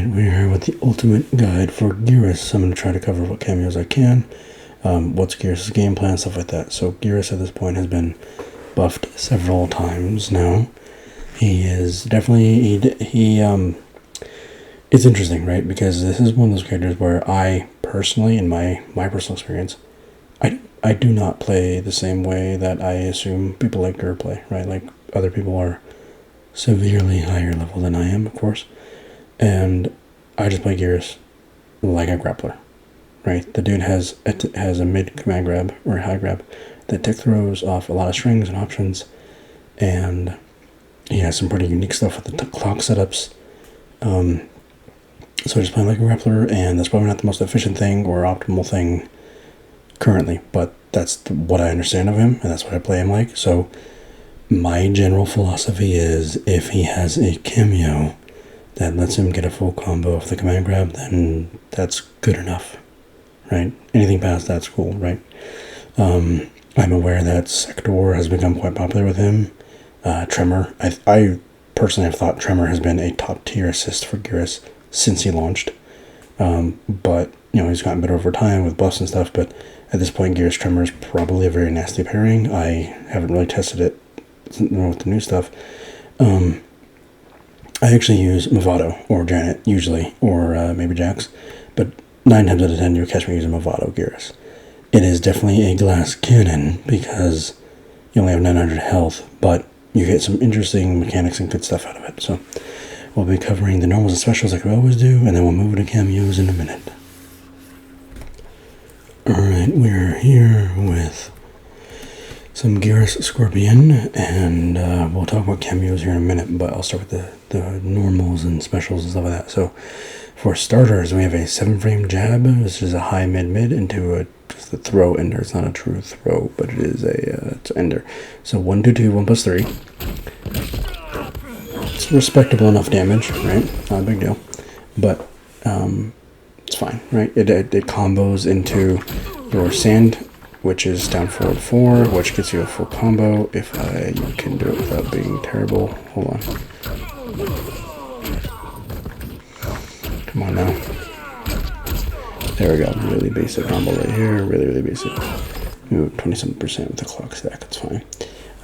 Alright, we're here with the ultimate guide for Geras. I'm going to try to cover what cameos I can, what's Geras' game plan, stuff like that. So Geras at this point has been buffed several times now. He is definitely, it's interesting, right? Because this is one of those characters where I personally, in my personal experience, I do not play the same way that I assume people like her play, right? Like, other people are severely higher level than I am, of course. And I just play Geras like a grappler, right? The dude has a mid command grab or high grab that tick throws off a lot of strings and options, and he has some pretty unique stuff with the clock setups. So I just play like a grappler, and that's probably not the most efficient thing or optimal thing currently, but that's what I understand of him, and that's what I play him like. So my general philosophy is, if he has a cameo that lets him get a full combo off the command grab, then that's good enough, right? Anything past that's cool, right? I'm aware that Sector has become quite popular with him. Tremor, I personally have thought Tremor has been a top tier assist for Geras since he launched. But, he's gotten better over time with buffs and stuff, but at this point, Geras Tremor is probably a very nasty pairing. I haven't really tested it with the new stuff. I actually use Mevado or Jannete usually, or maybe Jax, but 9 times out of 10 you'll catch me using Mevado Geras. It is definitely a glass cannon because you only have 900 health, but you get some interesting mechanics and good stuff out of it. So we'll be covering the normals and specials like we always do, and then we'll move to cameos in a minute. Alright, we're here with some Geras Scorpion, and we'll talk about cameos here in a minute, but I'll start with the normals and specials and stuff like that. So for starters, we have a 7-frame jab. This is a high mid into just a throw ender. It's not a true throw, but it is it's an ender. So 1, 2, 2, 1 plus 3. It's respectable enough damage, right? Not a big deal, but it's fine, right? It combos into your sand, which is down forward 4, which gets you a full combo. If I can do it without being terrible. Hold on. Come on now. There we go. Really basic combo right here. Really basic. 27% with the clock stack. That's fine.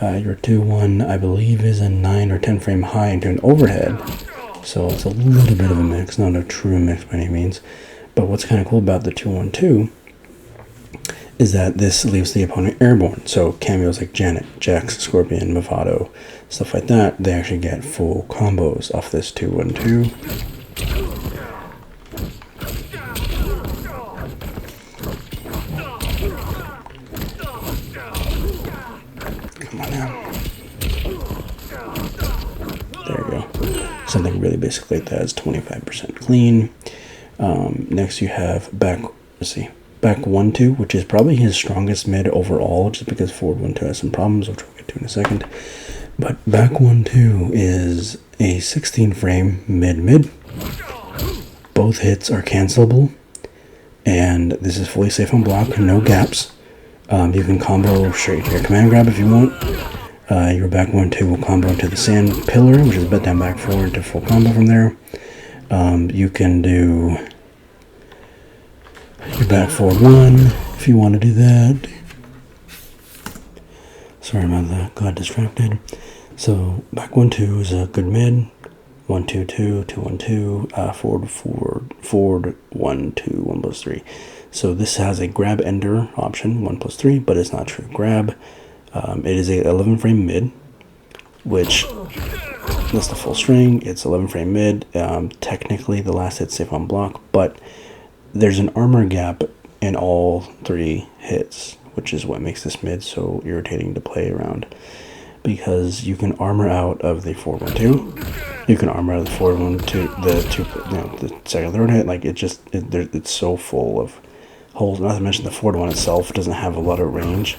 Your 2-1, I believe, is a 9 or 10 frame high into an overhead. So it's a little bit of a mix. Not a true mix by any means. But what's kind of cool about the 2-1-2 is that this leaves the opponent airborne. So cameos like Jannete, Jax, Scorpion, Mevado, stuff like that, they actually get full combos off this 2-1-2. Come on now. There we go. Something really basic like that is 25% clean. Next you have back 1-2, which is probably his strongest mid overall, just because forward 1-2 has some problems, which we'll get to in a second. But back 1-2 is a 16 frame mid. Both hits are cancelable, and this is fully safe on block, no gaps. You can combo straight to your command grab if you want. Your back 1-2 will combo into the sand pillar, which is bet down back 4 into full combo from there. You can do your back forward 1 if you want to do that. Sorry about that, got distracted. So back 1-2 is a good mid. 1-2-2, 2-1-2, forward 1-2, 1 plus 3. So this has a grab ender option, 1 plus 3, but it's not true grab. It is a 11 frame mid, which that's the full string. It's 11 frame mid. Technically the last hit's safe on block, but there's an armor gap in all 3 hits, which is what makes this mid so irritating to play around. Because you can armor out of the 4-1-2, you can armor out of the 4-1-2, the second, third hit. Like, it's so full of holes. Not to mention the 4-1 itself doesn't have a lot of range.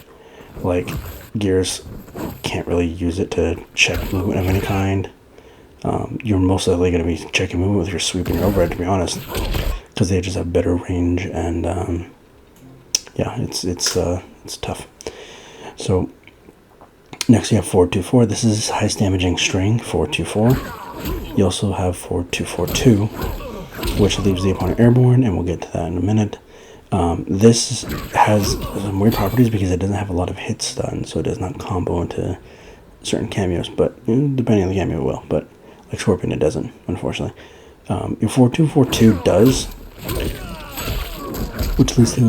Like, Geras can't really use it to check movement of any kind. You're most likely going to be checking movement with your sweep and your overhead, to be honest, because they just have better range, and yeah, it's tough. So next you have 4-2-4. This is highest damaging string, 4-2-4. You also have 4-2-4-2, which leaves the opponent airborne, and we'll get to that in a minute. This has some weird properties because it doesn't have a lot of hit stun, so it does not combo into certain cameos, but depending on the cameo it will, but like Scorpion it doesn't, unfortunately. Your 4-2-4-2 does, which leads to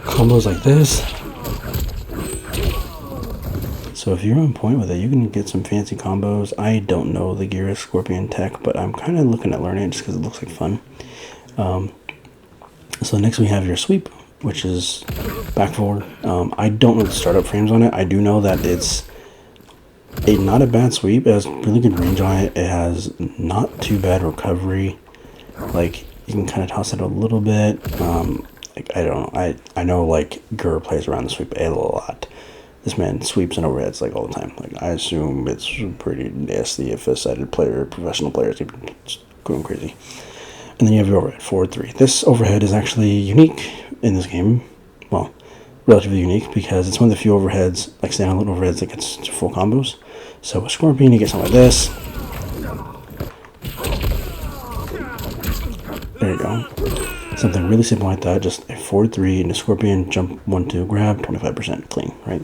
combos like this. So if you're on point with it, you can get some fancy combos. I don't know the geras Scorpion tech, but I'm kind of looking at learning it just because it looks like fun. So next we have your sweep, which is back forward. I don't know the startup frames on it. I do know that it's not a bad sweep. It has really good range on it. It has not too bad recovery. Like, you can kind of toss it a little bit. Like, I don't know. I know, like, Gur plays around the sweep a lot. This man sweeps and overheads, like, all the time. Like, I assume it's pretty nasty if a sighted player, professional players, are going crazy. And then you have your overhead, 4-3. This overhead is actually unique in this game. Well, relatively unique because it's one of the few overheads, like standalone overheads, that gets to full combos. So with Scorpion, you get something like this. There you go. Something really simple like that, just a 4-3 into Scorpion, jump 1-2, grab, 25% clean, right?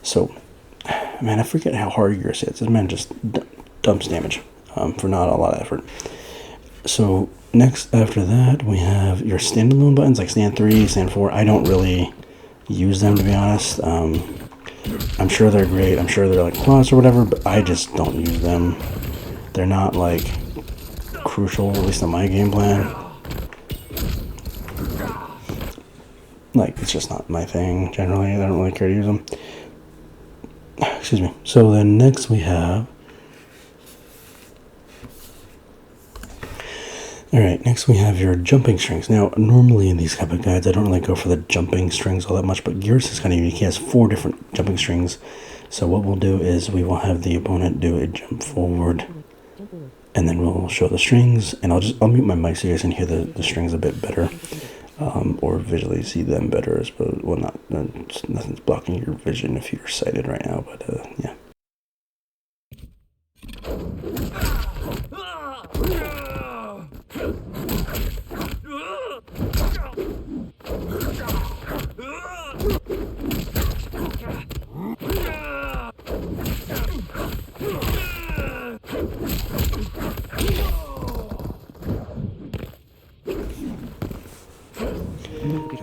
So, man, I forget how hard geras hits. This man just dumps damage for not a lot of effort. So next after that we have your standalone buttons like stand 3, stand 4. I don't really use them, to be honest. I'm sure they're great. I'm sure they're like plus or whatever, but I just don't use them. They're not like crucial, at least in my game plan. Like, it's just not my thing generally. I don't really care to use them. Excuse me. So then next we have, alright, next we have your jumping strings. Now, normally in these type of guides, I don't really go for the jumping strings all that much, but geras is kind of unique. He has 4 different jumping strings. So what we'll do is we will have the opponent do a jump forward, and then we'll show the strings, and I'll mute my mic so you guys can hear the strings a bit better, or visually see them better. I suppose. Well, nothing's blocking your vision if you're sighted right now, but yeah.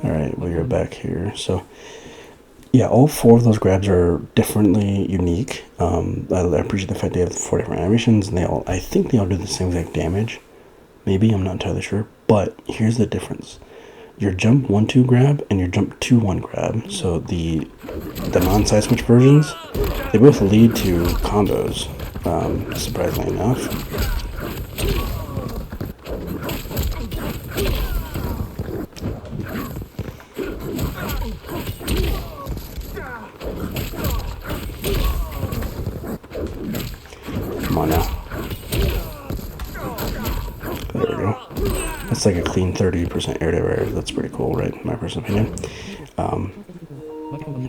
Alright, well, you're back here. So, yeah, all 4 of those grabs are differently unique. I appreciate the fact they have 4 different animations, and I think they all do the same exact damage. Maybe, I'm not entirely sure. But here's the difference. Your jump 1-2 grab and your jump 2-1 grab, so the non-side switch versions, they both lead to combos, surprisingly enough. Come on now. There we go. That's like a clean 30% air to air. That's pretty cool, right? In my personal opinion.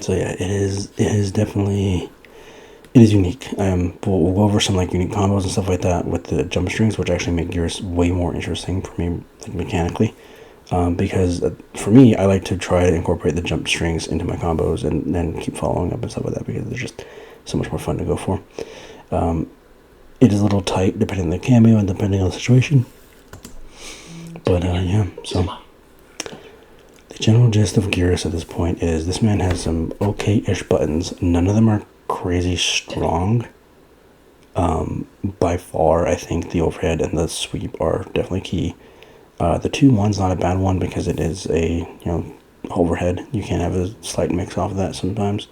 So yeah, it is definitely, it is unique. We'll go over some like unique combos and stuff like that with the jump strings, which actually make geras way more interesting for me, like mechanically. Because for me, I like to try to incorporate the jump strings into my combos and then keep following up and stuff like that because they're just so much more fun to go for. It is a little tight depending on the cameo and depending on the situation. But yeah, so the general gist of geras at this point is this man has some okay-ish buttons. None of them are crazy strong. By far, I think the overhead and the sweep are definitely key. The 2-1's not a bad one because it is a overhead. You can have a slight mix off of that sometimes.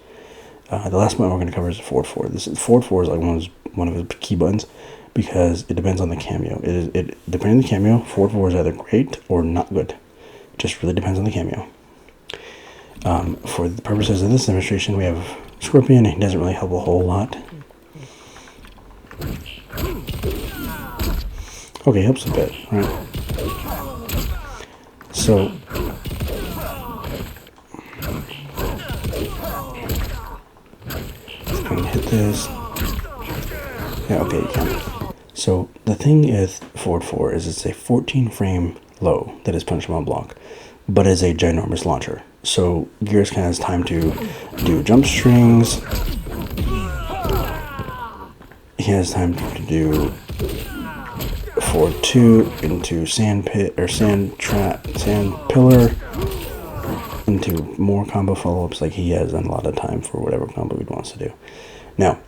The last one we're going to cover is the 4-4. This 4-4 is like one of his key buttons because it depends on the cameo. It depending on the cameo, 4-4 is either great or not good. It just really depends on the cameo. For the purposes of this demonstration, we have Scorpion. He doesn't really help a whole lot. Okay, helps a bit, right? So let's go and hit this. Yeah, okay, you can. So the thing with forward 4 is it's a 14 frame low that is punishable on block, but is a ginormous launcher. So Geras kind of has time to do jump strings. He has time to do forward 2 into sand pit or sand pillar, into more combo follow-ups. Like, he has a lot of time for whatever combo he wants to do. Now,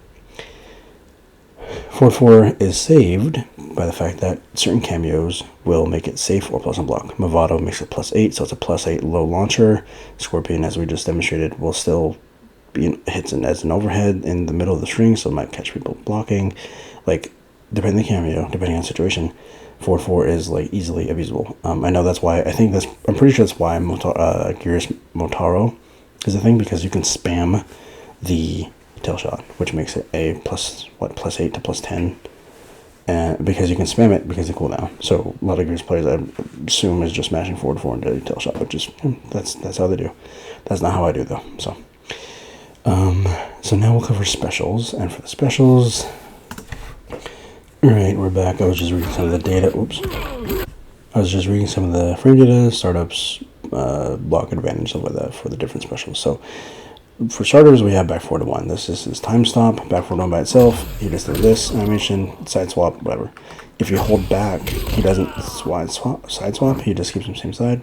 forward 4 is saved by the fact that certain cameos will make it safe or plus on block. Mevado makes it +8, so it's a +8 low launcher. Scorpion, as we just demonstrated, will still be hits as an overhead in the middle of the string, so it might catch people blocking. Like, depending on the cameo, depending on the situation, forward 4 is like easily abusable. I know that's why, I'm pretty sure that's why Geras Motaro is a thing, because you can spam the tail shot, which makes it a +8 to +10, and because you can spam it because of cooldown. So a lot of Geras players, I assume, is just mashing forward 4 into tail shot, which is that's how they do. That's not how I do though. So now we'll cover specials, and for the specials, all right, we're back. I was just reading some of the data. I was just reading some of the frame data, startups, block advantage, stuff like that for the different specials. So for starters, we have back 4 to 1. This is his time stop. Back 4 to 1 by itself. He just does this animation, side swap, whatever. If you hold back, he doesn't side swap. He just keeps him same side.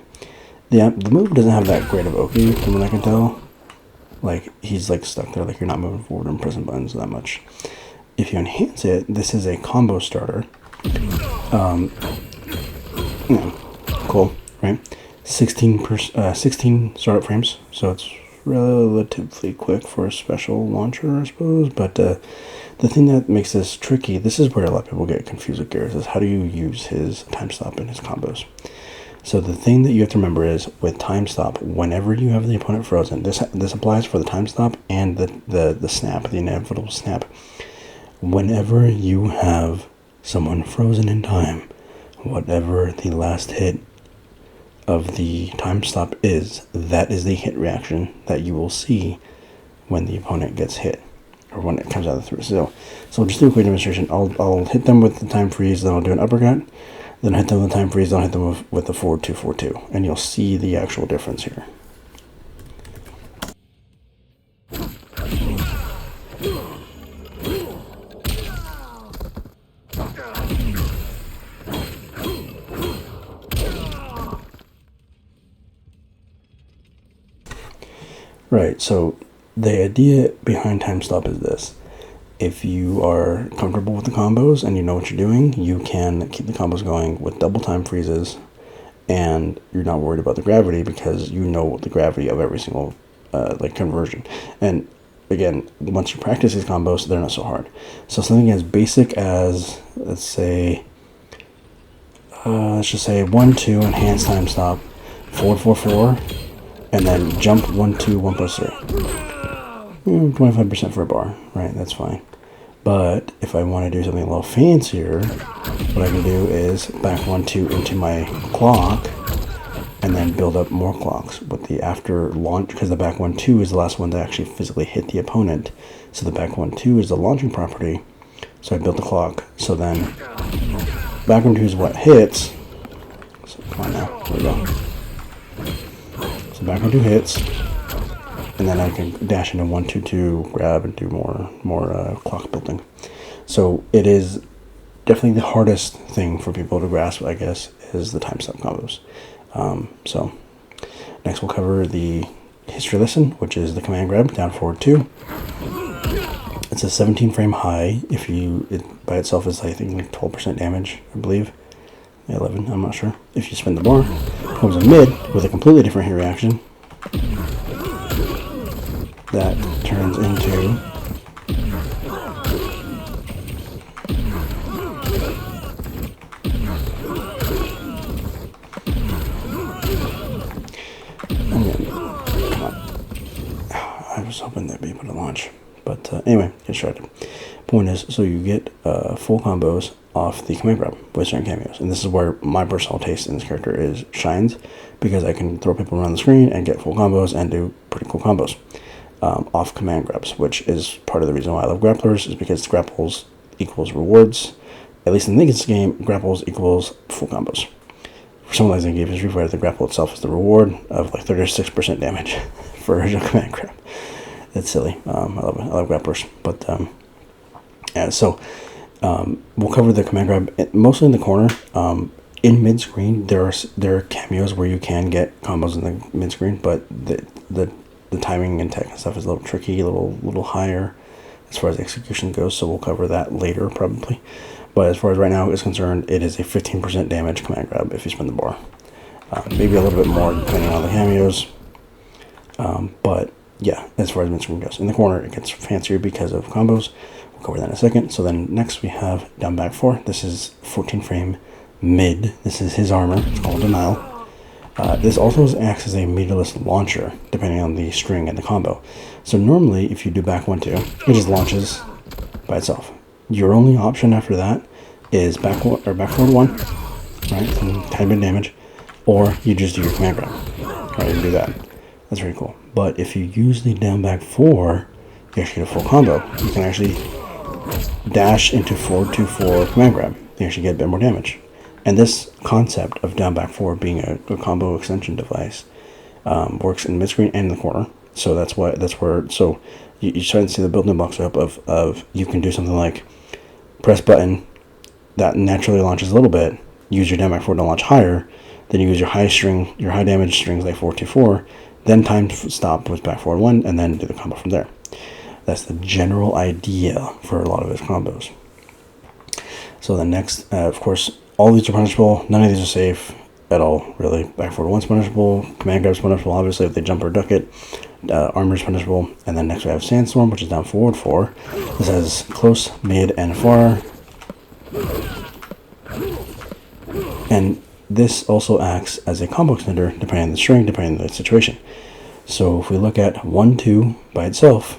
The move doesn't have that great of Oki, from what I can tell. Like, he's like stuck there, like you're not moving forward and pressing buttons that much. If you enhance it, this is a combo starter. Cool, right? 16 startup frames, so it's relatively quick for a special launcher, I suppose. But the thing that makes this tricky, this is where a lot of people get confused with Geras, is how do you use his time stop and his combos. So the thing that you have to remember is, with time stop, whenever you have the opponent frozen, this applies for the time stop and the snap, the inevitable snap. Whenever you have someone frozen in time, whatever the last hit of the time stop is, that is the hit reaction that you will see when the opponent gets hit, or when it comes out of the throw. So just do a quick demonstration. I'll hit them with the time freeze, then I'll do an uppercut, then I'll hit them with the time freeze, then I'll hit them with the forward 2, forward 2, and you'll see the actual difference here. Right, so the idea behind time stop is this. If you are comfortable with the combos and you know what you're doing, you can keep the combos going with double time freezes, and you're not worried about the gravity because you know the gravity of every single conversion. And again, once you practice these combos, they're not so hard. So something as basic as, let's just say 1-2 enhanced time stop, forward 4-4, and then jump 1-2 1+3. 25% for a bar, right? That's fine. But if I want to do something a little fancier, what I can do is back 1-2 into my clock, and then build up more clocks with the after launch, because the back 1-2 is the last one to actually physically hit the opponent. So the back 1-2 is the launching property. So I built the clock. So then back 1-2 is what hits. So come on now, there we go. So back 1-2 hits, and then I can dash into 1-2-2, grab, and do more clock building. So it is definitely the hardest thing for people to grasp, I guess, is the time stop combos. So next we'll cover the history lesson, which is the command grab, down forward 2. It's a 17 frame high. It by itself is, I think, like 12% damage, I believe. 11, I'm not sure. If you spin the bar, comes a mid with a completely different hit reaction. That turns into come on. I was hoping that'd be able to launch, but anyway, get started. Point is, so you get full combos off the command grab with certain cameos, and this is where my personal taste in this character shines, because I can throw people around the screen and get full combos and do pretty cool combos off command grabs, which is part of the reason why I love grapplers, is because grapples equals rewards, at least in this game, grapples equals full combos. For some reason, game is Street the grapple itself is the reward of like 36% damage for a command grab. That's silly. I love it. I love grapplers. But yeah, so we'll cover the command grab mostly in the corner. In mid screen, there are cameos where you can get combos in the mid screen, but the timing and tech and stuff is a little tricky, a little higher as far as execution goes. So we'll cover that later probably. But as far as right now is concerned, it is a 15% damage command grab if you spin the bar. Maybe a little bit more depending on the cameos. But yeah, as far as mid screen goes. In the corner, it gets fancier because of combos. We'll cover that in a second. So then next we have down back 4. This is 14 frame mid. This is his armor. It's called Denial. This also acts as a meterless launcher depending on the string and the combo. So normally if you do back 1, 2, it just launches by itself. Your only option after that is back forward 1, right, and tiny bit of damage, or you just do your command grab, right, and do that. That's pretty cool. But if you use the down back 4, you actually get a full combo. You can actually dash into forward 2, 4 command grab. You actually get a bit more damage. And this concept of down back 4 being a combo extension device works in mid screen and in the corner. So that's where. So you start to see the building blocks up of you can do something like press button that naturally launches a little bit. Use your down back 4 to launch higher. Then you use your high damage strings like 4, 2, 4. Then time stop with back forward 1, and then do the combo from there. That's the general idea for a lot of his combos. So the next, of course, all these are punishable. None of these are safe at all, really. Back forward 1's punishable. Command grab's punishable, obviously, if they jump or duck it. Armor's punishable. And then next we have Sandstorm, which is down forward 4. This has close, mid, and far. And this also acts as a combo extender, depending on the string, depending on the situation. So if we look at 1, 2 by itself,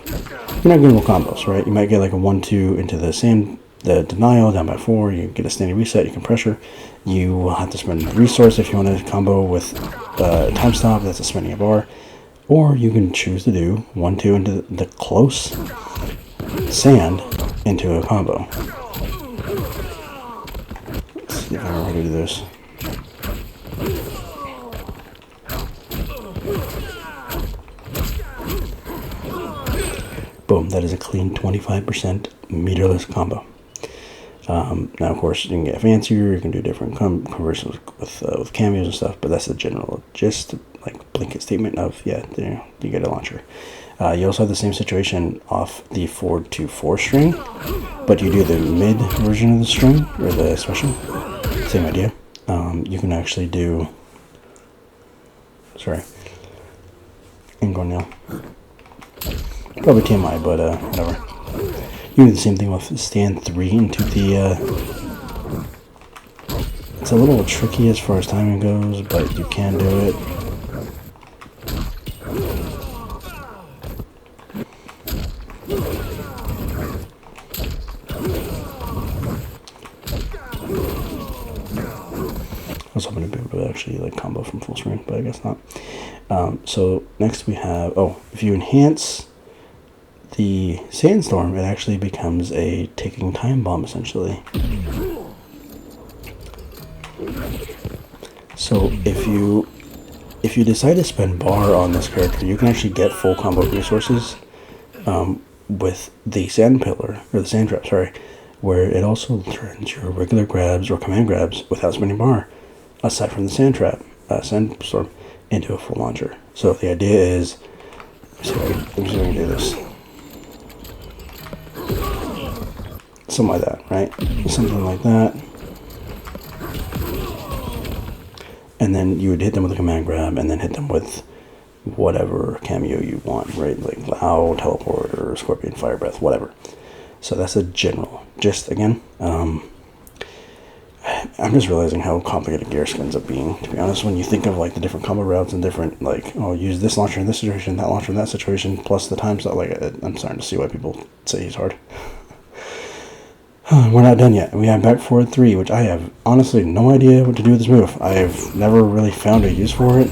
you're not getting no combos, right? You might get like a 1, 2 into the denial, down by 4, you get a standing reset, you can pressure. You will have to spend a resource if you want to combo with time stop, that's a spending a bar. Or you can choose to do 1, 2 into the close sand into a combo. Let's see if I remember how to do this. Boom, that is a clean 25% meterless combo. Now, of course, you can get fancier, you can do different conversions with cameos and stuff, but that's the general, just like blanket statement of, yeah, there, you get a launcher. You also have the same situation off the forward 2, 4 string, but you do the mid version of the string, or the special, same idea. You can actually do, Ingonil. Probably TMI, but whatever. You do the same thing with stand 3 into the, it's a little tricky as far as timing goes, but you can do it. I was hoping to be able to actually like combo from full screen, but I guess not. So next we have, if you enhance the Sandstorm, it actually becomes a ticking time bomb, essentially. So if you decide to spend bar on this character, you can actually get full combo resources with the sand pillar, or the sand trap, where it also turns your regular grabs or command grabs without spending bar, aside from the sand trap, sandstorm, into a full launcher. So the idea is, let me see if I can do this. Something like that, right? Something like that. And then you would hit them with a command grab, and then hit them with whatever cameo you want, right? Like Lao, Teleport, or Scorpion, Fire Breath, whatever. So that's a general. Just again, I'm just realizing how complicated Geras ends up being, to be honest, when you think of like the different combo routes and different, like, use this launcher in this situation, that launcher in that situation, plus the time slot. Like, I'm starting to see why people say he's hard. We're not done yet. We have back forward 3, which I have honestly no idea what to do with this move. I've never really found a use for it.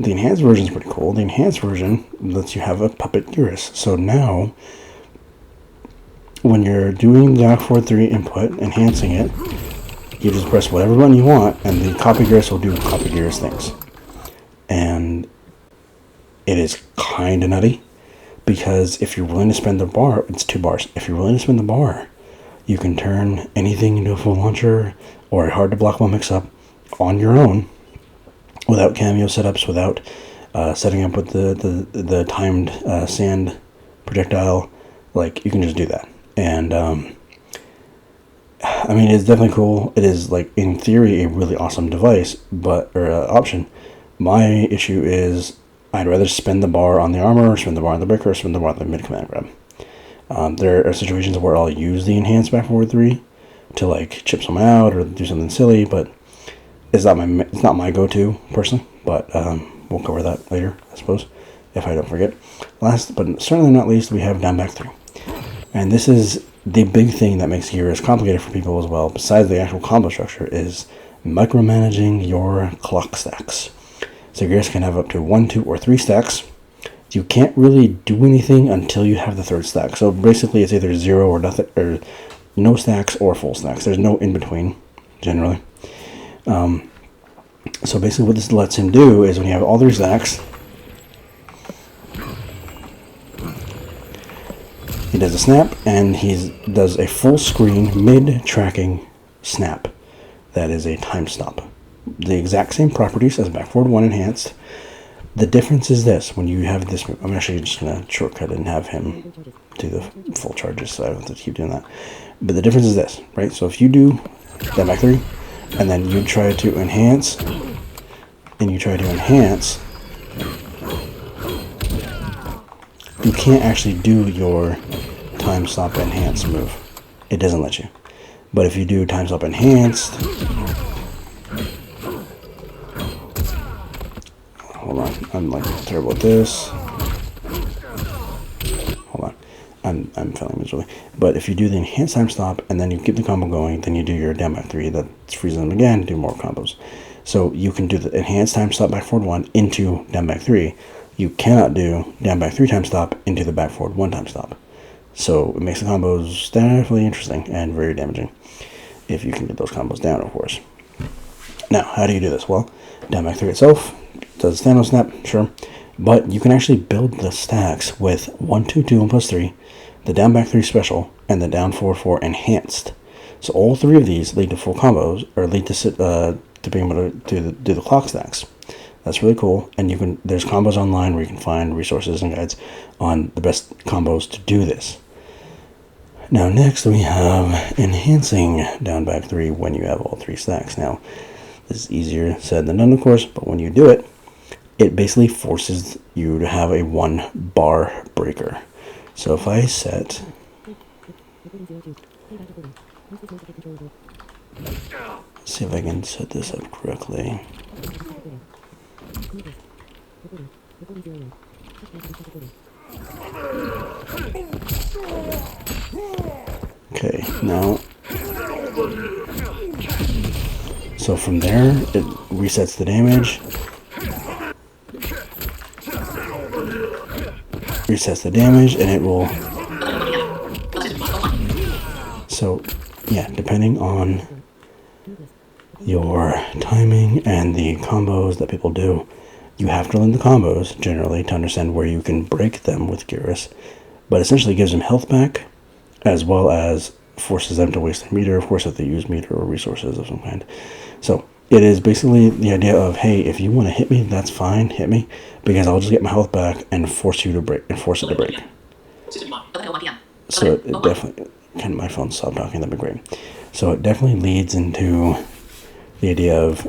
The enhanced version is pretty cool. The enhanced version lets you have a puppet Geras. So now, when you're doing the back forward 3 input, enhancing it, you just press whatever button you want, and the copy gears will do copy gears things. And it is kind of nutty, because if you're willing to spend the bar, it's 2 bars. If you're willing to spend the bar, you can turn anything into a full launcher or a hard to block one mix-up on your own, without cameo setups, without setting up with the timed sand projectile. Like, you can just do that. And I mean, it's definitely cool. It is, like, in theory, a really awesome device, but or option. My issue is I'd rather spend the bar on the armor, or spend the bar on the breaker, or spend the bar on the mid command grab. There are situations where I'll use the enhanced back forward 3 to, like, chip someone out or do something silly, but it's not my go-to personally. But we'll cover that later, I suppose, if I don't forget. Last but certainly not least, we have down back 3, and this is the big thing that makes gears complicated for people as well. Besides the actual combo structure, is micromanaging your clock stacks. So gears can have up to 1, 2, or 3 stacks. You can't really do anything until you have the 3rd stack. So basically, it's either 0 or nothing, or no stacks or full stacks. There's no in between, generally. So basically, what this lets him do is when you have all 3 stacks, he does a snap, and he does a full screen mid-tracking snap. That is a time stop. The exact same properties as back forward 1 enhanced. The difference is this: when you have this move, I'm actually just going to shortcut and have him do the full charges, so I don't have to keep doing that. But the difference is this, right? So if you do that back 3, and then you try to enhance, you can't actually do your time stop enhance move. It doesn't let you. But if you do time stop enhanced, hold on, I'm like terrible at this. Hold on, I'm failing miserably. But if you do the enhanced time stop and then you keep the combo going, then you do your down back 3. That frees them again, do more combos. So you can do the enhanced time stop back forward 1 into down back 3. You cannot do down back 3 time stop into the back forward 1 time stop. So it makes the combos definitely interesting and very damaging, if you can get those combos down, of course. Now, how do you do this? Well, down back 3 itself does Thanos snap, sure, but you can actually build the stacks with 1, 2, 2, 1 plus 3, the down back 3 special, and the down forward 4 enhanced. So all 3 of these lead to full combos, or lead to being able to do the clock stacks. That's really cool, and there's combos online where you can find resources and guides on the best combos to do this. Now next we have enhancing down back 3 when you have all 3 stacks. Now this is easier said than done, of course, but when you do it, it basically forces you to have a 1 bar breaker. So if I set, let's see if I can set this up correctly. Okay, now, so from there, it resets the damage, and it will, so, yeah, depending on your timing and the combos that people do, you have to learn the combos, generally, to understand where you can break them with geras, but essentially gives them health back, as well as forces them to waste their meter, of course, if they use meter or resources of some kind. So it is basically the idea of, hey, if you want to hit me, that's fine, hit me, because I'll just get my health back and force you to break, and force it to break. So it definitely, kind of, my phone stopped talking, that'd be great. So it definitely leads into the idea of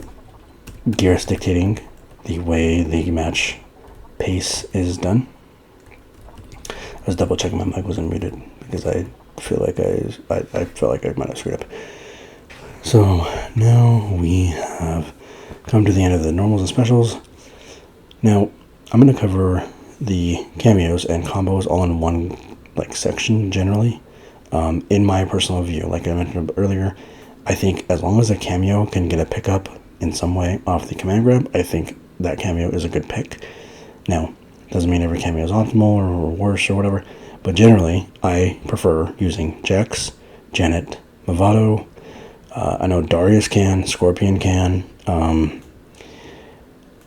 gears dictating the way the match pace is done. I was double checking my mic wasn't muted because I feel like I felt like I might have screwed up. So now we have come to the end of the normals and specials. Now I'm going to cover the cameos and combos all in one section generally. In my personal view, like I mentioned earlier, I think as long as a cameo can get a pickup in some way off the command grab, I think that cameo is a good pick. Now, doesn't mean every cameo is optimal or worse or whatever, But generally, I prefer using Jax, Jannete, Mevado. I know Darius can, Scorpion can.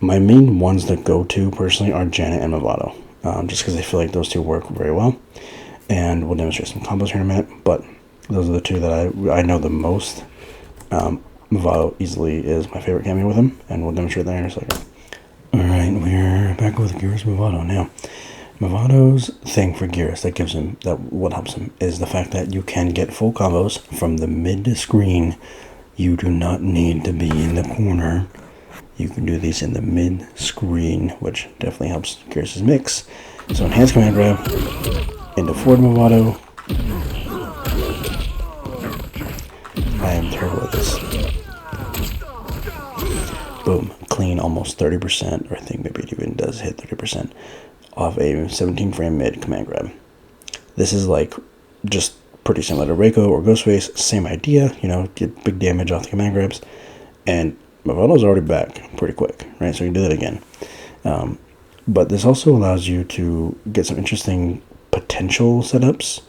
My main ones that go to personally are Jannete and Mevado, just because I feel like those two work very well. And we'll demonstrate some combos here in a minute, but those are the two that I know the most. Mevado easily is my favorite cameo with him, and we'll demonstrate that in a second. Alright, we're back with Geras Mevado now. Mevado's thing for Geras what helps him is the fact that you can get full combos from the mid screen. You do not need to be in the corner. You can do these in the mid screen, which definitely helps Geras' mix. So enhanced command grab into forward Mevado. I am terrible at this. Boom, clean almost 30%, or I think maybe it even does hit 30% off a 17 frame mid command grab. This is like just pretty similar to Reiko or Ghostface, same idea, get big damage off the command grabs, and Mevado's already back pretty quick, right? So you can do that again. But this also allows you to get some interesting potential setups.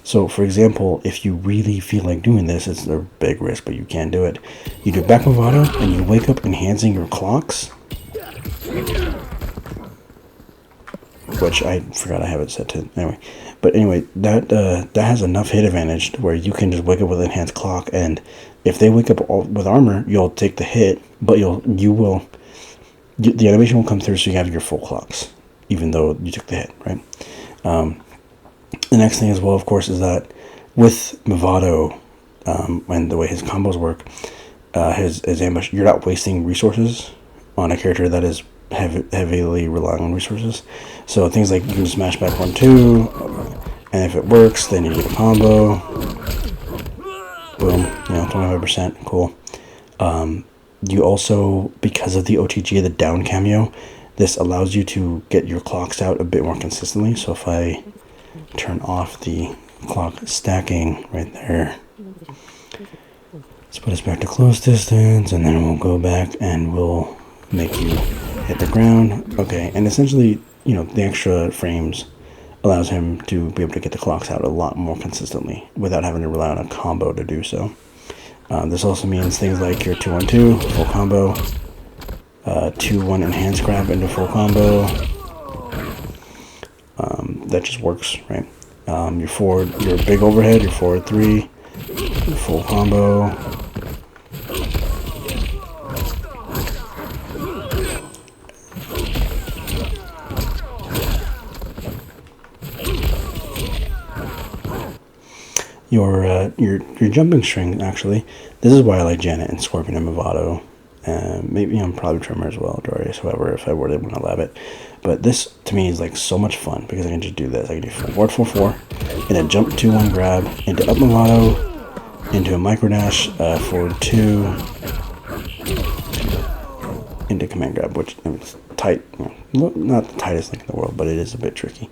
So, for example, if you really feel like doing this, it's a big risk, but you can do it. You do back Mevado, and you wake up enhancing your clocks, which I forgot I have it set to anyway. But anyway, that has enough hit advantage where you can just wake up with enhanced clock, and if they wake up with armor, you'll take the hit, but the animation will come through, so you have your full clocks, even though you took the hit, right? The next thing as well, of course, is that with Mevado, and the way his combos work, his ambush, you're not wasting resources on a character that is heavily relying on resources. So things like you can just smash back 1-2, and if it works, then you get a combo. Boom, 25%, cool. You also, because of the OTG, the down cameo, this allows you to get your clocks out a bit more consistently. So if I turn off the clock stacking right there, let's put us back to close distance, and then we'll go back and we'll make you hit the ground. Okay, and essentially, the extra frames allows him to be able to get the clocks out a lot more consistently without having to rely on a combo to do so. This also means things like your 2-1-2 full combo, 2-1 enhanced grab into full combo. That just works, right? Your big overhead, your forward 3, full combo. Your jumping string, actually, this is why I like Jannete and Scorpion and Mevado. Maybe I'm probably Tremor as well, Darius, however, if I were to want to lab it. But this, to me, is like so much fun because I can just do this. I can do forward 4-4, and then jump 2-1 grab into up Mevado, into a micro dash, forward 2, into command grab, which is tight. Not the tightest thing in the world, but it is a bit tricky.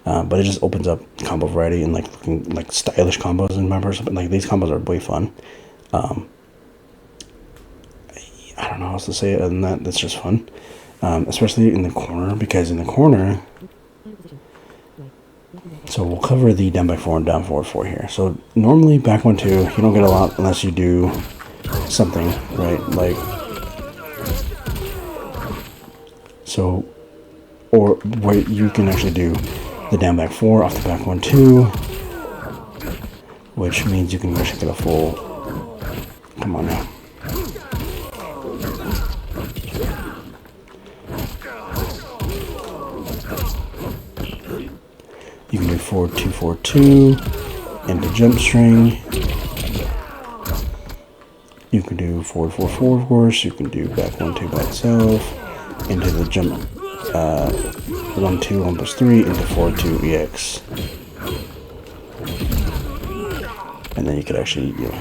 But it just opens up combo variety and looking like stylish combos in my person. But like these combos are way fun. I don't know how else to say it other than that. That's just fun, especially in the corner, because in the corner. So we'll cover the down back 4 and down forward 4 here. So normally back 1-2, you don't get a lot unless you do something, right? Like so, or where you can actually do the down back 4 off the back 1-2, which means you can actually get a full. Come on now. You can do forward 2-4-2 into jump string. You can do forward 4-4, of course. You can do back 1-2 by itself into the jump 1-2 1+3 into forward 2 EX. And then you could actually hit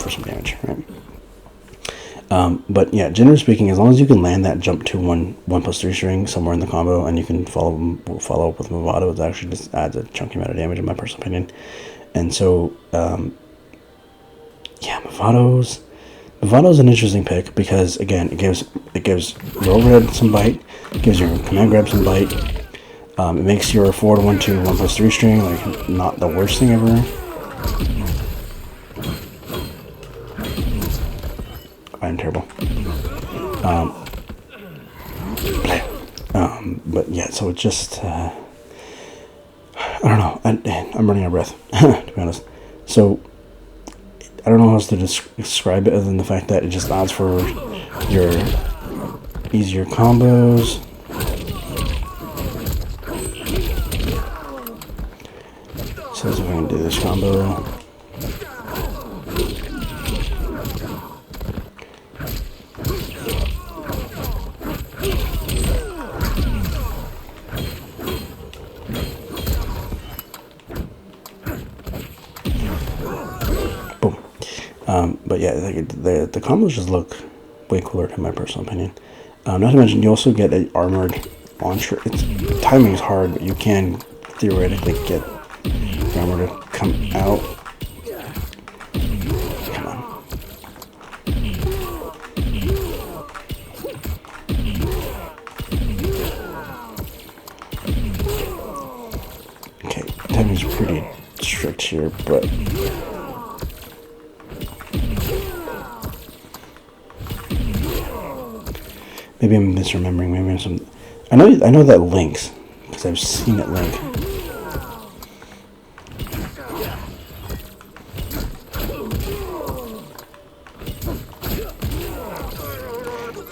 for some damage, right? But yeah, generally speaking, as long as you can land that jump to 1+3 string somewhere in the combo, and you can follow up with Mevado, it actually just adds a chunky amount of damage, in my personal opinion. And so, yeah, Mevado's an interesting pick because again, it gives your overhead some bite, it gives your command grab some bite. It makes your forward 1-2 1+3 string like not the worst thing ever. I'm terrible. But yeah, so it's just I don't know. I'm running out of breath to be honest. So I don't know how else to describe it other than the fact that it just allows for your easier combos. So let's see if I can do this combo. But yeah, the combos just look way cooler in my personal opinion. Not to mention, you also get an armored launcher. Timing is hard, but you can theoretically get the armor to come out. Come on. Okay, timing's pretty strict here, but maybe I'm misremembering. Maybe I'm some. I know that links because I've seen it link.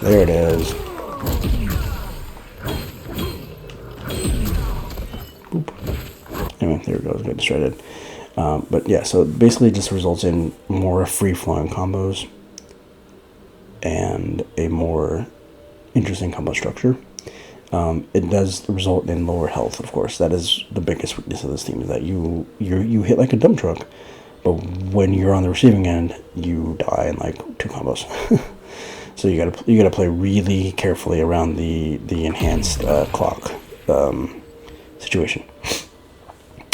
There it is. Boop. Anyway, there it goes. Got distracted. But yeah, so basically, it just results in more free-flowing combos and a more interesting combo structure. It does result in lower health, of course. That is the biggest weakness of this team, is that you hit like a dump truck, but when you're on the receiving end, you die in like 2 combos. So you gotta play really carefully around the enhanced clock situation.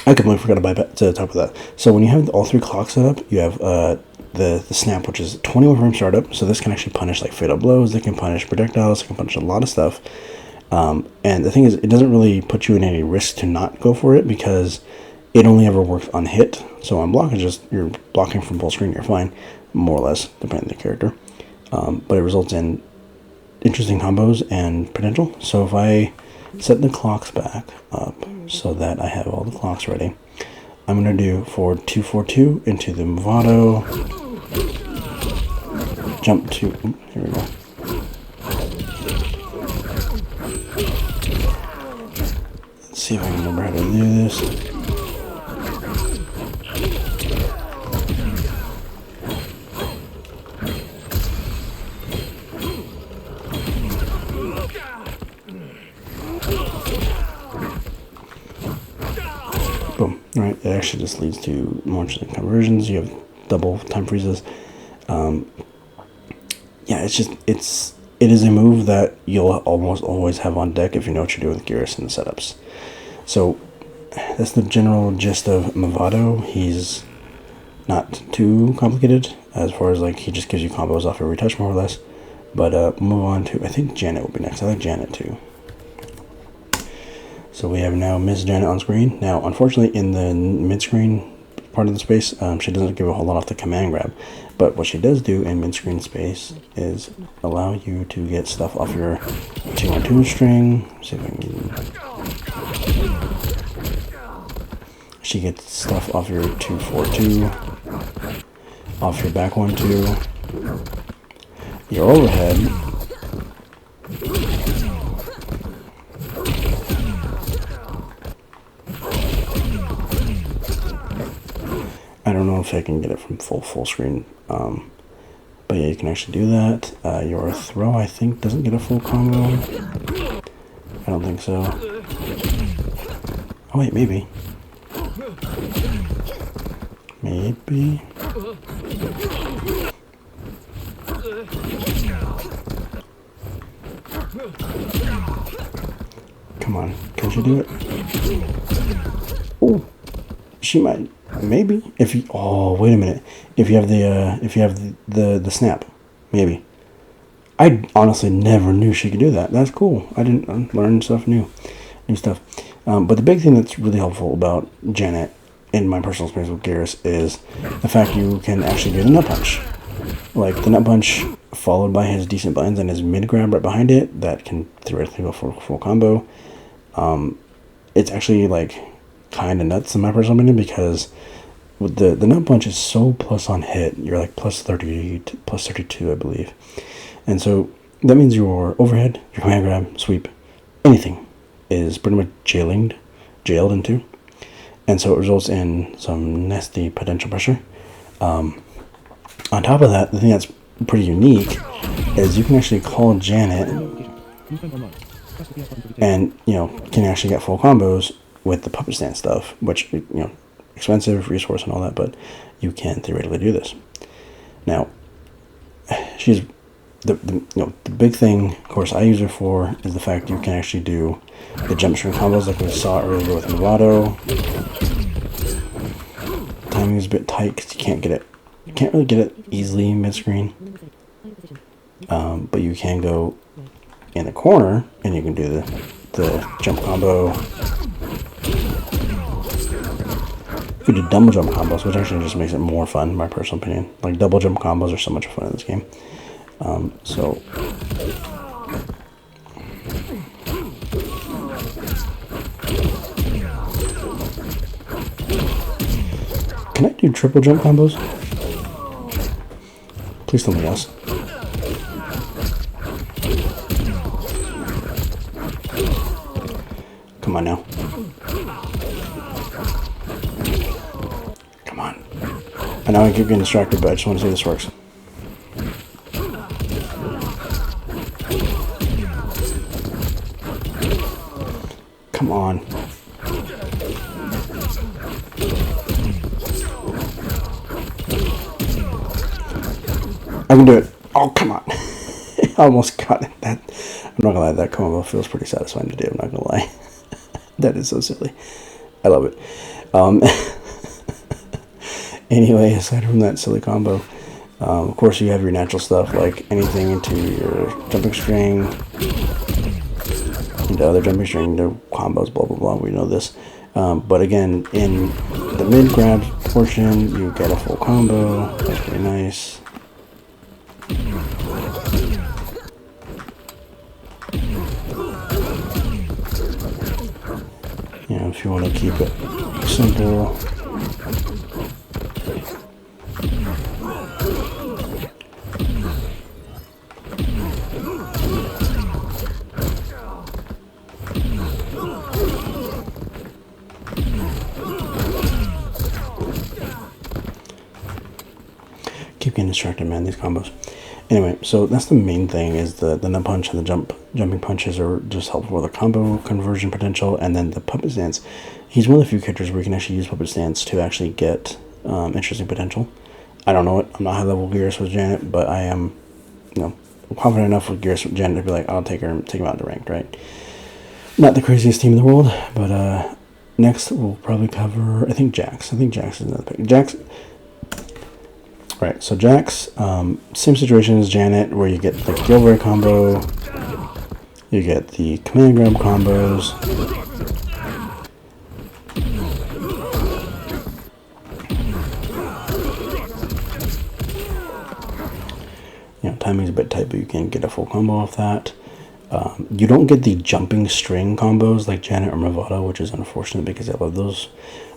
I completely forgot to talk about that. So when you have all 3 clocks set up, you have the snap, which is 21 from startup. So this can actually punish like fatal blows. It can punish projectiles. It can punish a lot of stuff. And the thing is, it doesn't really put you in any risk to not go for it because it only ever works on hit. So on block, it's just you're blocking from full screen. You're fine, more or less, depending on the character. But it results in interesting combos and potential. So if I set the clocks back up so that I have all the clocks ready, I'm going to do forward 2-4-2 into the mevado, jump to, here we go. Let's see if I can remember how to do this. Boom. Alright, it actually just leads to more interesting conversions. You have double time freezes. Yeah, it is a move that you'll almost always have on deck if you know what you're doing with geras and the setups. So that's the general gist of mevado. He's not too complicated as far as like he just gives you combos off every touch more or less. But move on to, I think Jannete will be next. I like Jannete too. So we have now Miss Jannete on screen. Now, unfortunately, in the mid-screen part of the space, she doesn't give a whole lot off the command grab. But what she does do in mid-screen space is allow you to get stuff off your 2-1-2 string. See if I can... She gets stuff off your 2-4-2, off your back 1-2, your overhead. I don't know if I can get it from full screen, but yeah, you can actually do that. Your throw, I think, doesn't get a full combo. I don't think so. Oh wait, maybe. Maybe. Come on, can she do it? Oh, she might. Maybe if you. Oh, wait a minute. If you have the snap, maybe. I honestly never knew she could do that. That's cool. I didn't learn stuff new stuff. But the big thing that's really helpful about Jannete, in my personal experience with geras, is the fact you can actually do the nut punch. Like the nut punch followed by his decent buttons and his mid grab right behind it, that can theoretically go for a full combo. It's actually like kind of nuts in my personal opinion, because with the nut punch is so plus on hit, you're like plus 30 to plus 32, I believe. And so that means your overhead, your command grab, sweep, anything is pretty much jailed into. And so it results in some nasty potential pressure. On top of that, the thing that's pretty unique is you can actually call Jannete and, can actually get full combos with the puppet stand stuff, which, expensive resource and all that, but you can theoretically do this. Now, she's the big thing, of course, I use her for is the fact you can actually do the jump string combos like we saw earlier with mevado. Timing is a bit tight because you can't really get it easily mid-screen. But you can go in the corner and you can do the jump combo. You could do double jump combos, which actually just makes it more fun, in my personal opinion. Like, double jump combos are so much fun in this game. So can I do triple jump combos? Please tell me yes. Come on now. Come on. I know I keep getting distracted, but I just want to see if this works. Come on. I can do it. Oh, come on. I almost got it. I'm not gonna lie, that combo feels pretty satisfying to do. I'm not gonna lie. That is so silly. I love it. Anyway, aside from that silly combo, of course you have your natural stuff, like anything into your jumping string, into other jumping string, the combos, blah blah blah. We know this. But again, in the mid grab portion, you get a full combo. That's pretty nice. If you want to keep it simple. Keep getting distracted, man, these combos. Anyway, so that's the main thing, is the nut punch and the jumping punches are just helpful with the combo conversion potential. And then the puppet stance, he's one of the few characters where you can actually use puppet stance to actually get interesting potential. I don't know it. I'm not high level geras with Jannete, but I am, confident enough with geras with Jannete to be like, I'll take him out to ranked, right? Not the craziest team in the world, but next we'll probably cover, I think Jax. Jax is another pick. Jax. Right, so Jax, same situation as Jannete, where you get the Gilroy combo, you get the command grab combos, timing's a bit tight, but you can get a full combo off that. You don't get the jumping string combos like Jannete or mevado, which is unfortunate because I love those,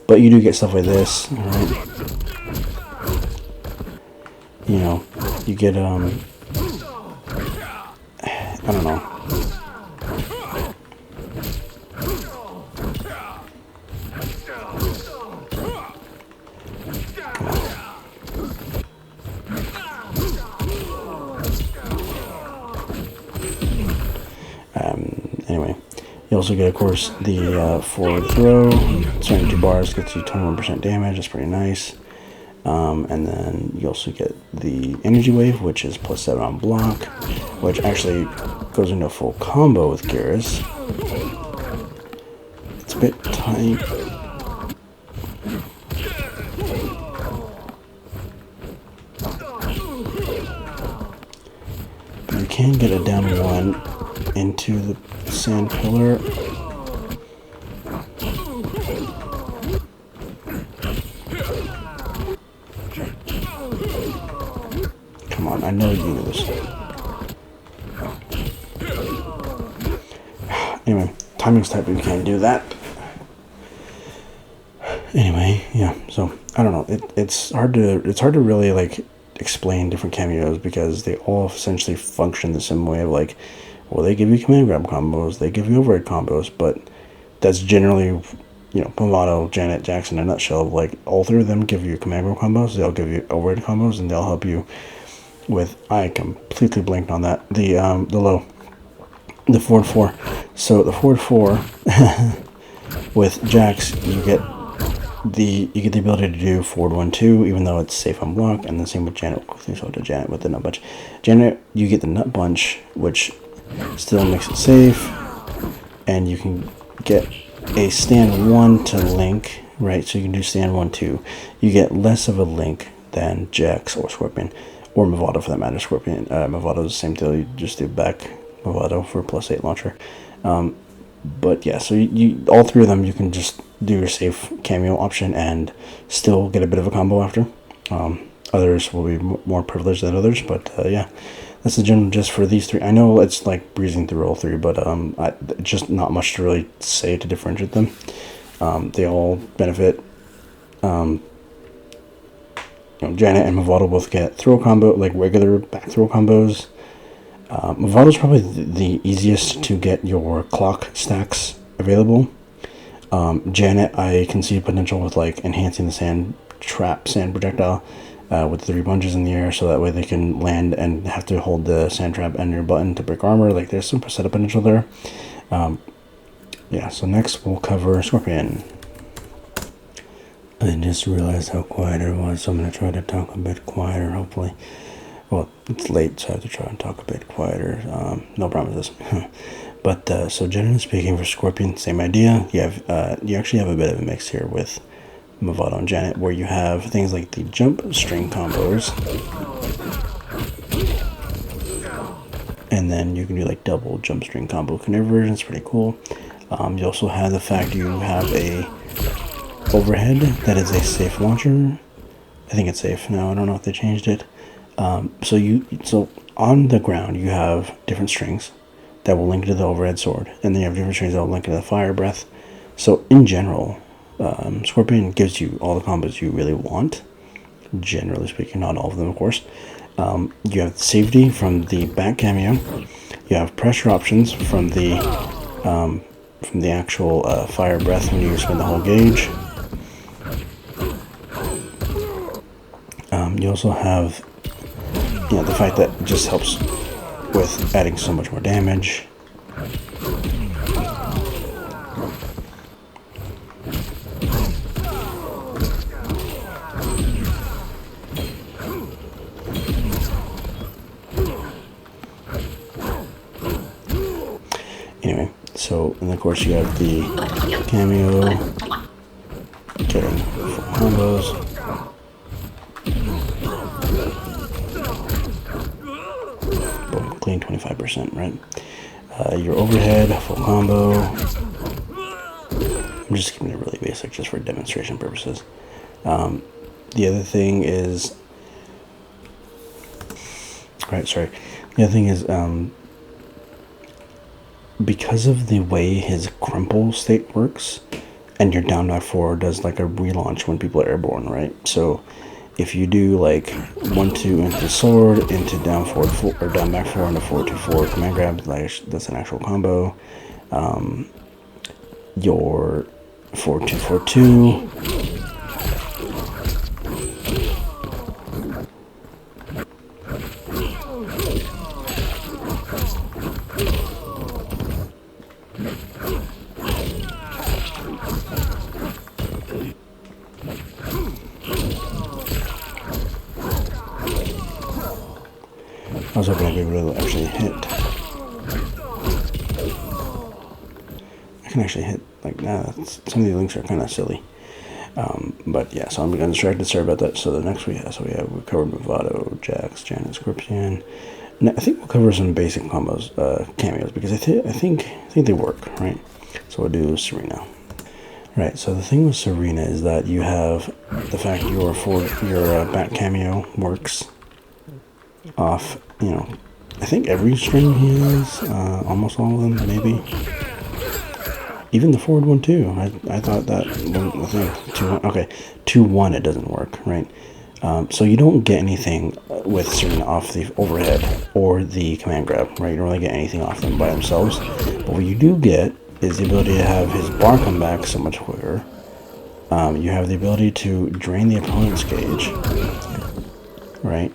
but you do get stuff like this, alright? You get, I don't know. Anyway, you also get, of course, the forward throw. 72 bars gets you 21% damage. That's pretty nice. And then you also get the energy wave, which is +7 on block, which actually goes into a full combo with geras. It's a bit tight. But you can get a down one into the sand pillar. come on, I know you knew this. Anyway, timing's tight, but we can't do that. Anyway, yeah, so I don't know. It's hard to really like explain different cameos because they all essentially function the same way of like, well, they give you command grab combos, they give you overhead combos, but that's generally, you know, mevado, Jannete, Jackson in a nutshell. Like all three of them give you command grab combos, they'll give you overhead combos, and they'll help you with, I completely blanked on that, the low, the forward 4. So the forward 4 with Jax, you get the ability to do forward 1-2, even though it's safe on block, and the same with Jannete. So to Jannete with the nut bunch. Jannete, you get the nut bunch, which still makes it safe, and you can get a stand 1 to link, right? So you can do stand 1-2. You get less of a link than Jax or Scorpion, or mevado for that matter. Scorpion, mevado is the same deal. You just do back mevado for +8 launcher. But yeah, so you all three of them, you can just do your safe cameo option and still get a bit of a combo after. Others will be more privileged than others, but yeah, that's the general gist for these three. I know it's like breezing through all three, but just not much to really say to differentiate them. They all benefit. You know, Jannete and mevado both get throw combo, like regular back throw combos. Mevado is probably the easiest to get your clock stacks available. Jannete, I can see potential with like enhancing the sand projectile with 3 bunches in the air, so that way they can land and have to hold the sand trap and your button to break armor. Like there's some setup potential there. Yeah, so next we'll cover Scorpion. I just realized how quiet it was, so I'm going to try to talk a bit quieter, hopefully. Well, it's late, so I have to try and talk a bit quieter. No promises. But so generally speaking, for Scorpion, same idea. You have you actually have a bit of a mix here with mevado and Jannete, where you have things like the jump string combos, and then you can do like double jump string combo conversion. It's pretty cool. You also have the fact you have a overhead that is a safe launcher. I think it's safe now. I don't know if they changed it. So on the ground you have different strings that will link to the overhead sword, and then you have different strings that will link to the fire breath. So in general, Scorpion gives you all the combos you really want, generally speaking, not all of them of course. You have safety from the back cameo, you have pressure options from the actual fire breath when you spend the whole gauge. You also have, you know, the fact that it just helps with adding so much more damage. Anyway, so, and of course you have the cameo, getting full combos. Clean 25%, right? Your overhead, full combo. I'm just keeping it really basic just for demonstration purposes. The other thing is, the other thing is, because of the way his crumple state works, and your down back 4 does like a relaunch when people are airborne, right? So if you do like 1-2 into sword, into down forward 4, or down back 4 into 4-2-4 command grab, like that's an actual combo. Your 4-2-4-2. I was hoping I'd be able to actually hit. I can actually hit like that. Some of the links are kind of silly. But yeah, so I'm getting distracted. Sorry about that. So the next we covered mevado, Jax, Jannete, Scorpion. Now, I think we'll cover some basic combos, cameos, because I think they work, right? So we'll do Sarina. Right. So the thing with Sarina is that you have the fact your back cameo works off, you know, I think every string he has, almost all of them, maybe. Even the forward one too. I thought that, I think 2-1, okay, 2-1 it doesn't work, right? So you don't get anything with Sarina off the overhead or the command grab, right? You don't really get anything off them by themselves. But what you do get is the ability to have his bar come back so much quicker. You have the ability to drain the opponent's gauge, right?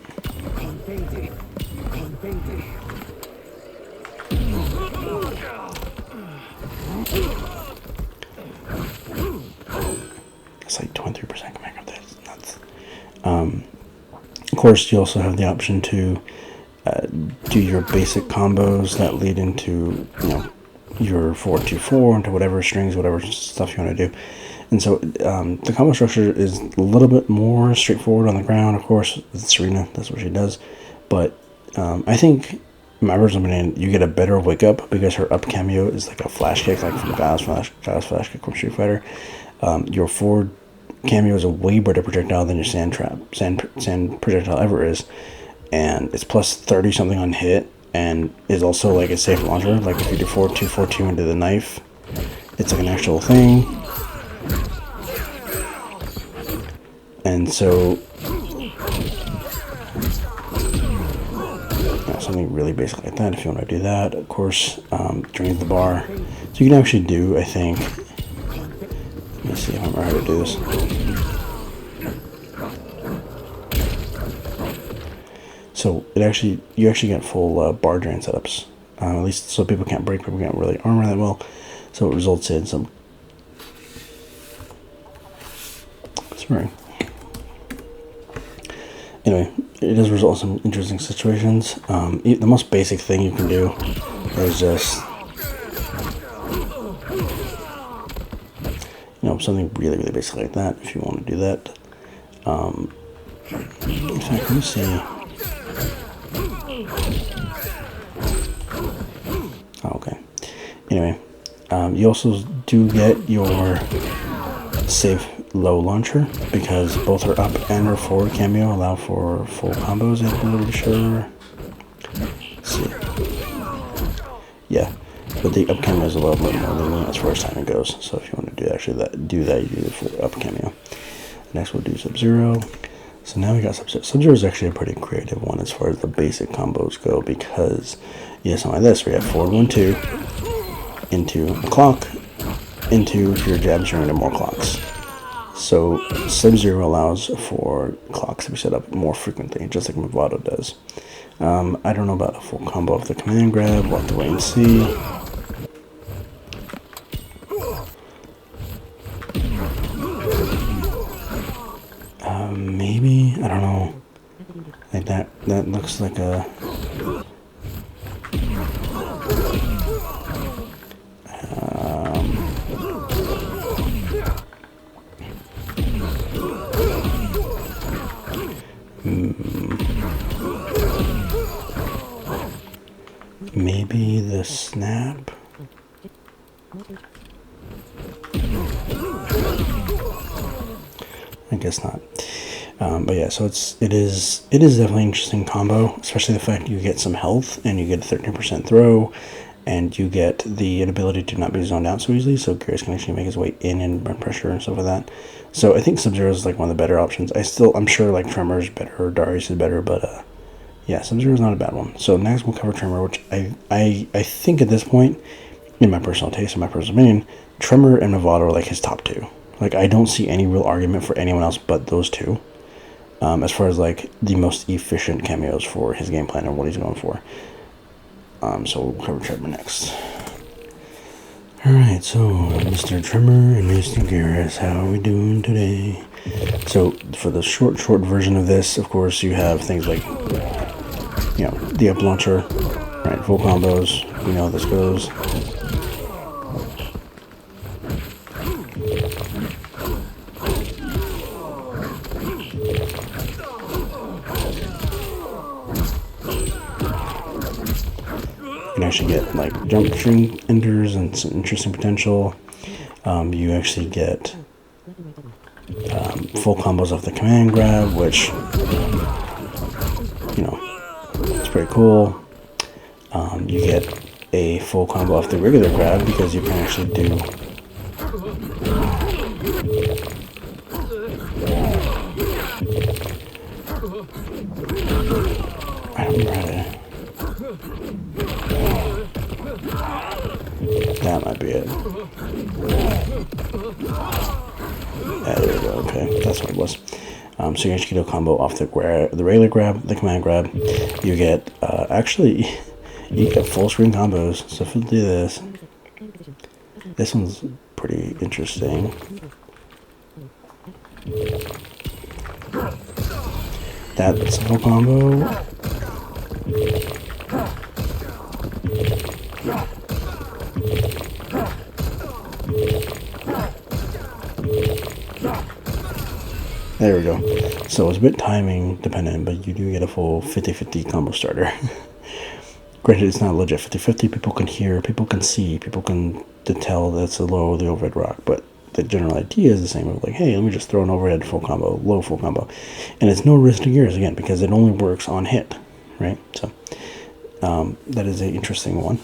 It's like 23% command grab. That's nuts. Of course, you also have the option to do your basic combos that lead into, you know, your 4-2-4 into whatever strings, whatever stuff you want to do. And so the combo structure is a little bit more straightforward on the ground. Of course, with Sarina, that's what she does. But I think, in my personal opinion, you get a better wake up because her up cameo is like a flash kick, like from Gaia's flash kick from Street Fighter. Your forward cameo is a way better projectile than your sand projectile ever is, and it's plus 30 something on hit, and is also like a safe launcher. Like if you do 4-2-4-2 into the knife, it's like an actual thing. And so, yeah, something really basic like that. If you want to do that, of course, drains the bar. So you can actually do, I think. Let me see if I remember how to do this. So you actually get full bar drain setups, at least so people can't break, people can't really armor that well. So it results in some. Sorry. Anyway, it does result in some interesting situations. The most basic thing you can do is just, you know, something really, really basic like that, if you want to do that. In fact, let me see. Oh, okay. Anyway, you also do get your safe low launcher because both her up and her forward cameo allow for full combos, I'm pretty sure. Let's see. Yeah, but the up cameo is a little bit more lenient as far as timing goes. So if you want to do that, you do the full up cameo. Next we'll do Sub-Zero. So now we got Sub-Zero. Sub-Zero is actually a pretty creative one as far as the basic combos go because you have something like this where you have forward 1-2 into a clock into your jab string into more clocks. So Sub-Zero allows for clocks to be set up more frequently, just like Mevado does. I don't know about a full combo of the command grab. We'll have to wait and see. Maybe, I don't know. Like that looks like a. Maybe the snap. I guess not. But yeah, so it is definitely an interesting combo, especially the fact you get some health and you get a 13% throw, and you get the ability to not be zoned out so easily. So geras can actually make his way in and burn pressure and stuff like that. So I think Sub-Zero is like one of the better options. I'm sure like Tremor is better, or Darius is better, but yeah, Sub-Zero is not a bad one. So next we'll cover Tremor, which I think at this point, in my personal taste, in my personal opinion, Tremor and mevado are like his top two. Like I don't see any real argument for anyone else but those two. As far as like the most efficient cameos for his game plan and what he's going for. So we'll cover Tremor next. Alright, so Mr. Tremor and Mr. Geras, how are we doing today? So for the short version of this, of course, you have things like, you know, the up launcher, right? Full combos, you know how this goes. You can actually get like jump string enders and some interesting potential. You actually get full combos off the command grab, which, you know, pretty cool. You get a full combo off the regular grab because you can actually do I don't remember how to. That might be it. Yeah, there we go. Okay, that's what it was. So you actually get a combo off the regular grab, the command grab. You get actually you get full screen combos. So if you do this, this one's pretty interesting. That's a full combo. There we go. So it's a bit timing dependent, but you do get a full 50-50 combo starter. Granted, it's not legit 50-50. People can hear, people can see, people can tell that's a low or the overhead rock, but the general idea is the same. Of like, hey, let me just throw an overhead full combo, low full combo. And it's no risk to gears, again, because it only works on hit, right? So that is an interesting one.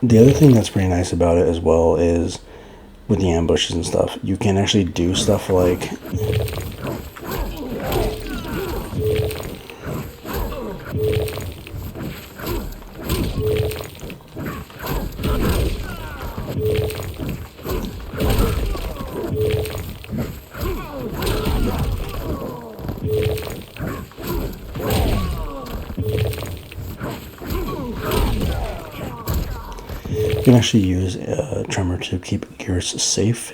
The other thing that's pretty nice about it as well is with the ambushes and stuff, you can actually do stuff like you can actually use tremor to keep gears safe.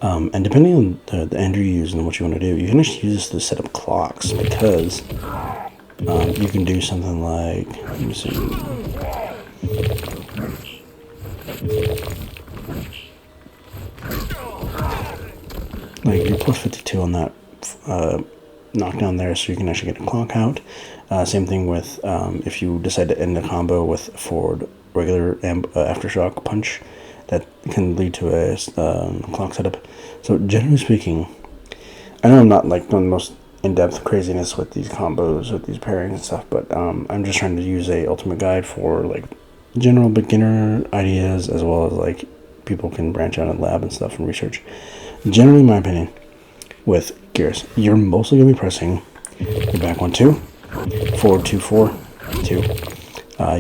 And depending on the end you use and what you want to do, you can actually use this to set up clocks because you can do something like, let me see. Like you're plus 52 on that knockdown there, so you can actually get a clock out. Same thing with if you decide to end a combo with forward regular aftershock punch, that can lead to a clock setup. So generally speaking, I know I'm not like doing the most in-depth craziness with these combos, with these pairings and stuff, but I'm just trying to use a ultimate guide for like general beginner ideas, as well as like people can branch out in lab and stuff and research. Generally, in my opinion, with gears, you're mostly going to be pressing your back 1-2, forward 2-4, 2,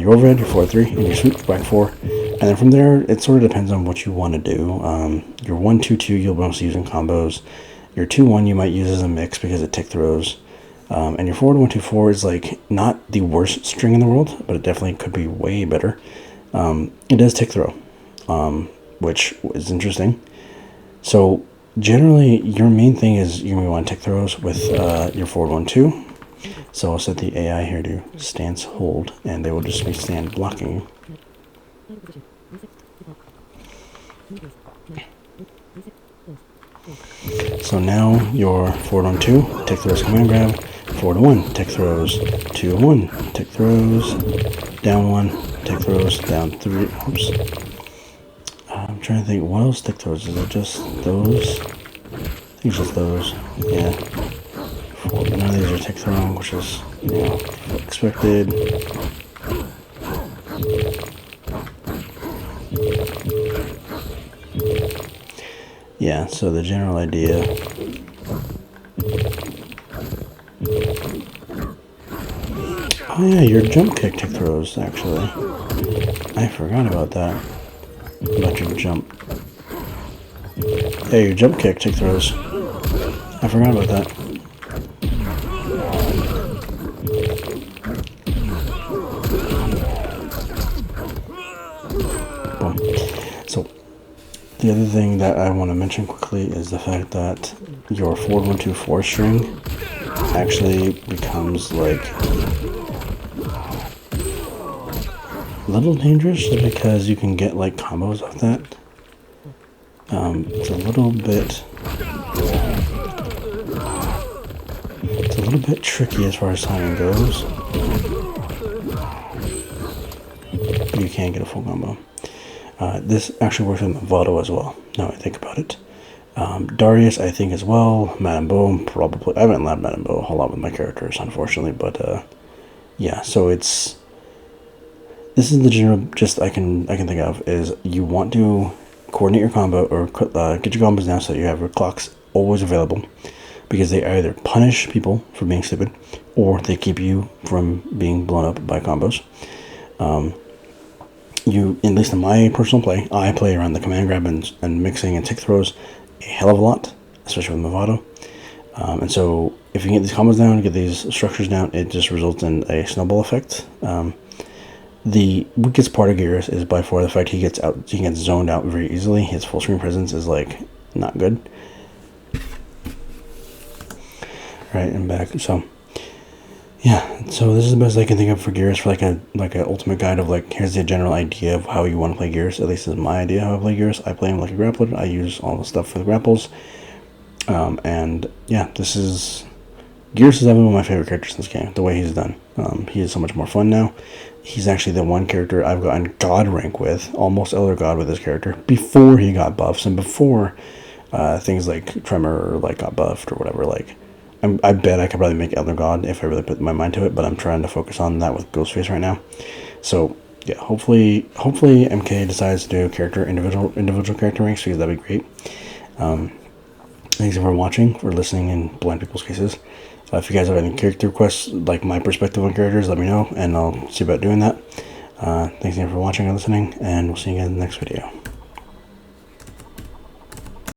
your overhead, your forward 3, and your sweep, back 4. And then from there, it sort of depends on what you want to do. Your 1-2-2, you'll mostly use in combos. Your 2-1, you might use as a mix because it tick throws. And your forward 1-2-4 is like not the worst string in the world, but it definitely could be way better. It does tick throw, which is interesting. So generally, your main thing is you're going to want to tick throws with your forward 1-2. So I'll set the AI here to stance hold, and they will just be stand blocking. So now your forward 1-2, tick throws, command grab, forward 1, tick throws, 2-1, tick throws, down 1, tick throws, down 3. Oops. I'm trying to think, what else tick throws? Is it just those? I think it's just those. Yeah. None of these are tick throwing, which is, you know, expected. Yeah, so the general idea. Oh yeah, your jump kick tick throws, actually. I forgot about that. About your jump. Yeah, your jump kick tick throws. I forgot about that. Boom. So, the other thing that I want to mention quickly is the fact that your forward 1-2-4 string actually becomes like a little dangerous just because you can get like combos off that. It's a little bit tricky as far as timing goes, but you can get a full combo. This actually works with mevado as well, now I think about it. Darius, I think as well. Madame Bo, probably. I haven't allowed Madame Bo a whole lot with my characters, unfortunately, but yeah. So this is the general gist I can think of. Is you want to coordinate your combo or get your combos down so that you have your clocks always available, because they either punish people for being stupid or they keep you from being blown up by combos. At least in my personal play, I play around the command grab and mixing and tick throws a hell of a lot, especially with mevado. And so if you get these combos down, get these structures down, it just results in a snowball effect. The weakest part of geras is by far the fact he gets zoned out very easily. His full screen presence is like not good. Right, and back. So yeah, so this is the best I can think of for geras, for like an ultimate guide of like, here's the general idea of how you want to play geras. At least this is my idea how I play geras. I play him like a grappler. I use all the stuff for the grapples. And yeah, geras is definitely one of my favorite characters in this game. The way he's done, he is so much more fun now. He's actually the one character I've gotten God rank with, almost Elder God with this character, before he got buffs and before things like Tremor like got buffed or whatever. Like, I bet I could probably make Elder God if I really put my mind to it, but I'm trying to focus on that with Ghostface right now. So yeah, hopefully MK decides to do individual character ranks, because that'd be great. Thanks for watching, for listening in blind people's cases. If you guys have any character requests, like my perspective on characters, let me know, and I'll see about doing that. Thanks again for watching and listening, and we'll see you again in the next video.